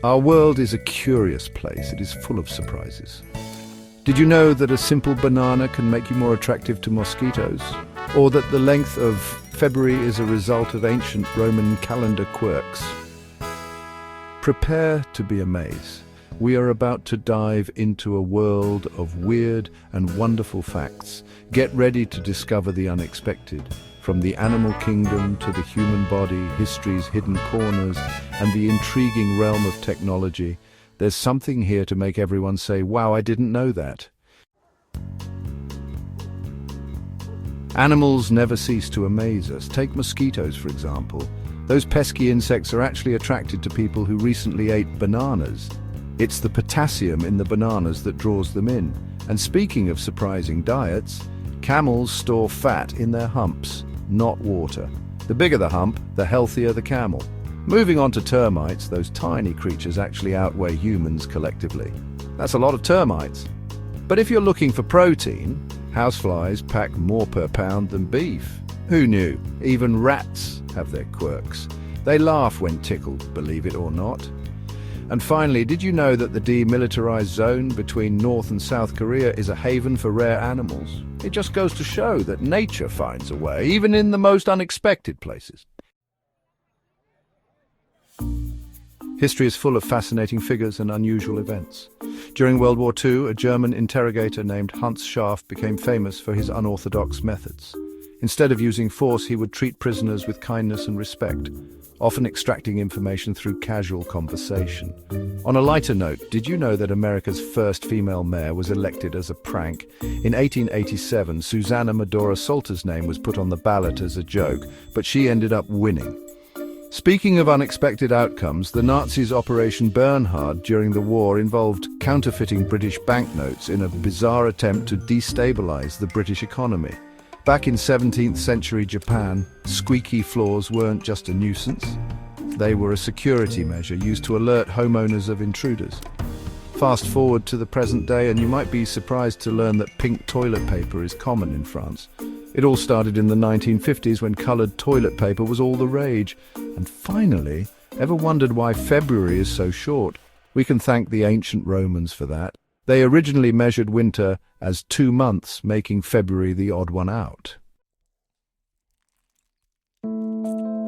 Our world is a curious place. It is full of surprises. Did you know that a simple banana can make you more attractive to mosquitoes? Or that the length of February is a result of ancient Roman calendar quirks? Prepare to be amazed. We are about to dive into a world of weird and wonderful facts. Get ready to discover the unexpected. From the animal kingdom to the human body, history's hidden corners, and the intriguing realm of technology, there's something here to make everyone say, "Wow, I didn't know that." Animals never cease to amaze us. Take mosquitoes, for example. Those pesky insects are actually attracted to people who recently ate bananas. It's the potassium in the bananas that draws them in. And speaking of surprising diets, camels store fat in their humps, not water. The bigger the hump, the healthier the camel. Moving on to termites, those tiny creatures actually outweigh humans collectively. That's a lot of termites. But if you're looking for protein, houseflies pack more per pound than beef. Who knew? Even rats have their quirks. They laugh when tickled, believe it or not. And finally, did you know that the demilitarized zone between North and South Korea is a haven for rare animals? It just goes to show that nature finds a way, even in the most unexpected places. History is full of fascinating figures and unusual events. During World War II, a German interrogator named Hans Scharf became famous for his unorthodox methods. Instead of using force, he would treat prisoners with kindness and respect, often extracting information through casual conversation. On a lighter note, did you know that America's first female mayor was elected as a prank? In 1887, Susanna Medora Salter's name was put on the ballot as a joke, but she ended up winning. Speaking of unexpected outcomes, the Nazis' Operation Bernhard during the war involved counterfeiting British banknotes in a bizarre attempt to destabilize the British economy. Back in 17th century Japan, squeaky floors weren't just a nuisance. They were a security measure used to alert homeowners of intruders. Fast forward to the present day and you might be surprised to learn that pink toilet paper is common in France. It all started in the 1950s when coloured toilet paper was all the rage. And finally, ever wondered why February is so short? We can thank the ancient Romans for that. They originally measured winter as 2 months, making February the odd one out.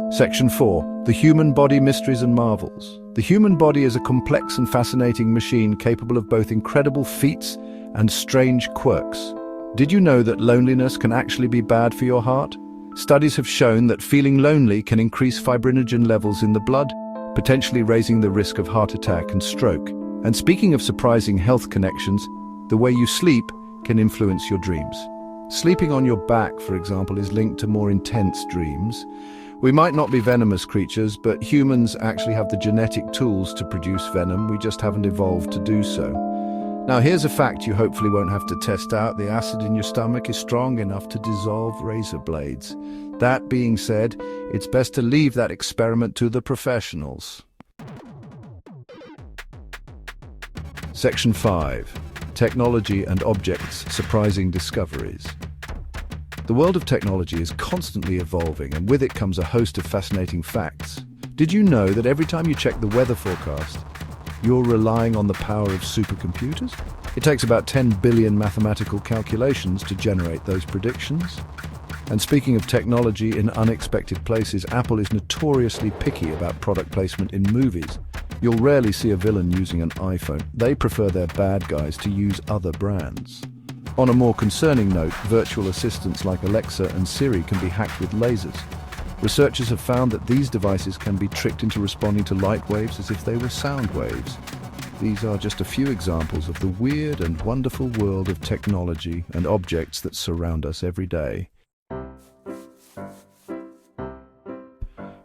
Section 4. The Human Body Mysteries and Marvels. The human body is a complex and fascinating machine capable of both incredible feats and strange quirks. Did you know that loneliness can actually be bad for your heart? Studies have shown that feeling lonely can increase fibrinogen levels in the blood, potentially raising the risk of heart attack and stroke. And speaking of surprising health connections, the way you sleep can influence your dreams. Sleeping on your back, for example, is linked to more intense dreams. We might not be venomous creatures, but humans actually have the genetic tools to produce venom. We just haven't evolved to do so. Now here's a fact you hopefully won't have to test out. The acid in your stomach is strong enough to dissolve razor blades. That being said, it's best to leave that experiment to the professionals. Section 5. Technology and objects, surprising discoveries. The world of technology is constantly evolving, and with it comes a host of fascinating facts. Did you know that every time you check the weather forecast, you're relying on the power of supercomputers? It takes about 10 billion mathematical calculations to generate those predictions. And speaking of technology in unexpected places, Apple is notoriously picky about product placement in movies. You'll rarely see a villain using an iPhone. They prefer their bad guys to use other brands. On a more concerning note, virtual assistants like Alexa and Siri can be hacked with lasers. Researchers have found that these devices can be tricked into responding to light waves as if they were sound waves. These are just a few examples of the weird and wonderful world of technology and objects that surround us every day.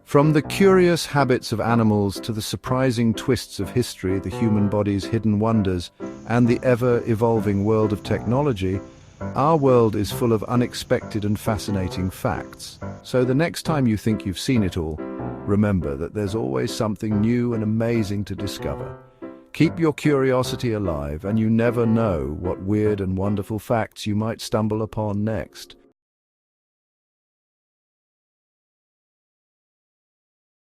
From the curious habits of animals to the surprising twists of history, the human body's hidden wonders, and the ever-evolving world of technology, our world is full of unexpected and fascinating facts. So the next time you think you've seen it all, remember that there's always something new and amazing to discover. Keep your curiosity alive, and you never know what weird and wonderful facts you might stumble upon next.